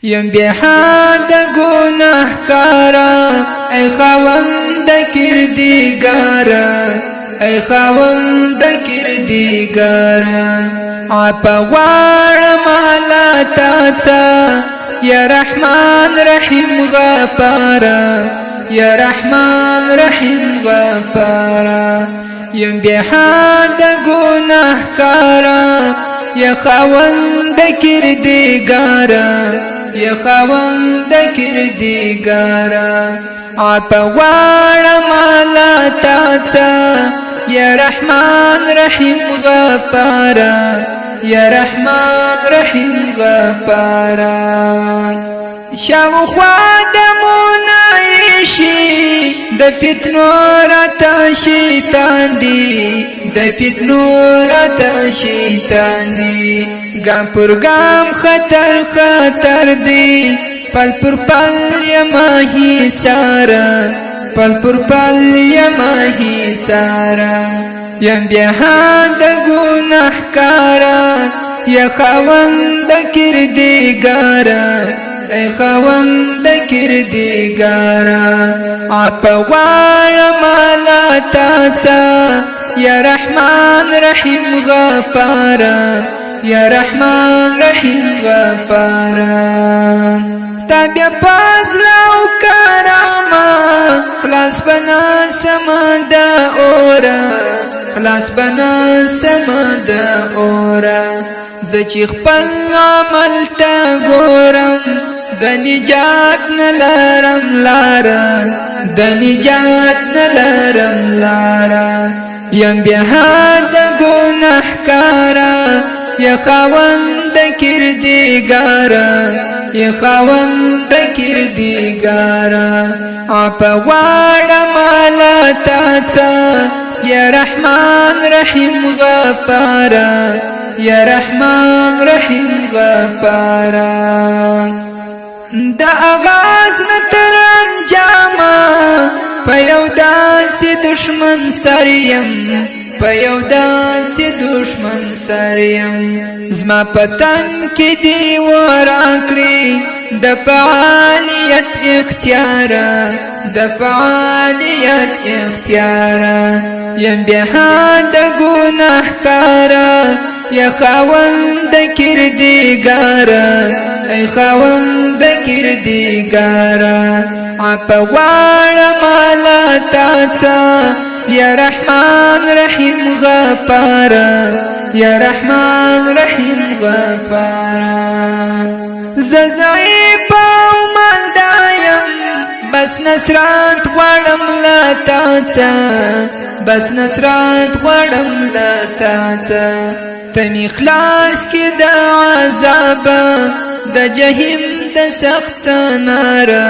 یم بی حد گناهکارا ای خاوند کردگارا ای خاوند کردگارا عفا غواړم الله تا یا رحمان رحیم غفارا یا رحمان رحیم غفارا یم بی حد گناهکارا یا خاوند کردگارا یا خاوند کردگارا عفا غواړم الله تا یا رحمان رحیم غفارا یا رحمان رحیم غفارا شاوخوا دمونه ایشي د فتنو راته شیطان دی د فتنو راته شیطان دی ګام پر ګام خطر خطر دی پل پر پل یما هی سارا پل پر پل یما هی سارا یم بیا د گناهکارا یا خاوند کردگارا ای خاوند کردگارا عفا غواړم الله تا یا رحمان رحیم غفارا یا رحمان رحیم غفارا ستا بیا فضل او کرامه خلاص بنا سما دا اورا خلاص بنا سما دا اورا زه چې خپل عمل ته ګورم د نجات نلرم لاره د نجات نلرم لاره یم بیا د ګناهکارا یا خاوند کردگارا یا خاوند کردگارا عفا غواړم الله تا یا رحمان رحیم غفارا یا رحمان رحیم غفارا دا آغاز نتر انجاما پا یو داسی دشمن سریم پا یو داسی دشمن سریم زما پتن کی دیوار آکڑی دا فعالیت اختیارا دا فعالیت اختیارا یم بیا دا گناهکارا یا خاوند کردگارا ای خاوند کردگارا عفا غواړم الله تا یا رحمان رحیم غفارا یا رحمان رحیم غفارا زضعیف او مندایم بس نصرت غواړم له تا بس نصرت غواړم له تا تمی خلاص کی د عذاب د جهنم د سخت نارا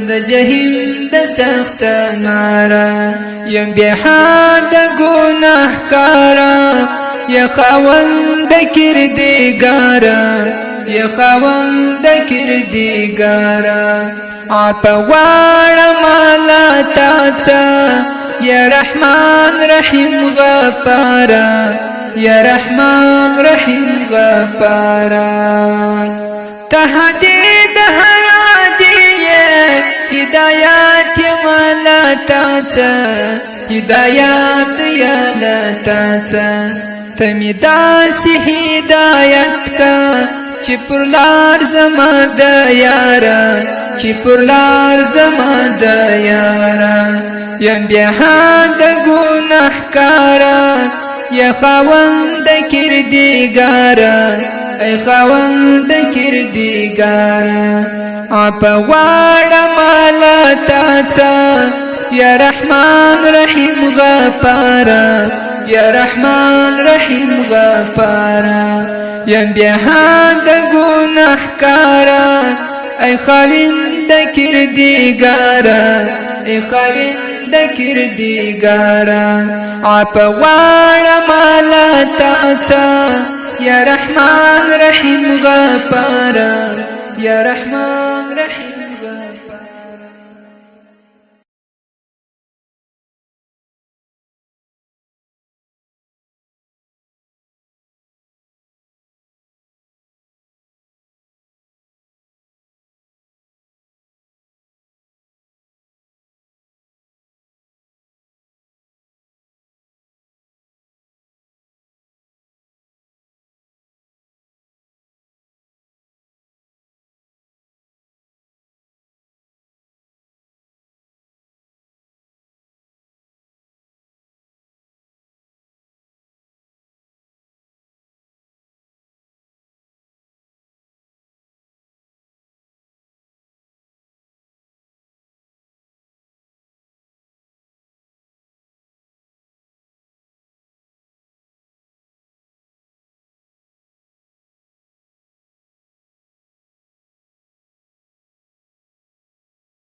د جهنم د سخت نارا یم بیا د گناهکارا یا خاوند کردگارا یا خاوند کردگارا عفا غواړم الله تا یا رحمان رحیم غفارا یا رحمان رحیم غفارا تهدید هر عادیه هدایات مالا تا هدایات یا لتا تمی داسی هدایت کا چی پر لار زما د یارا چی پر لار زما د یارا یم بیا د گناهکارا یا خاوند کردگارا ای خاوند کردگارا عفا غواړم الله تا یا رحمان رحیم غفارا یا رحمان رحیم غفارا یم بیا د گناهکارا ای خاوند کردگارا ای خاوند کردگارا عفا غواړم الله تا یا رحمان رحیم غفارا یا رحمان رحیم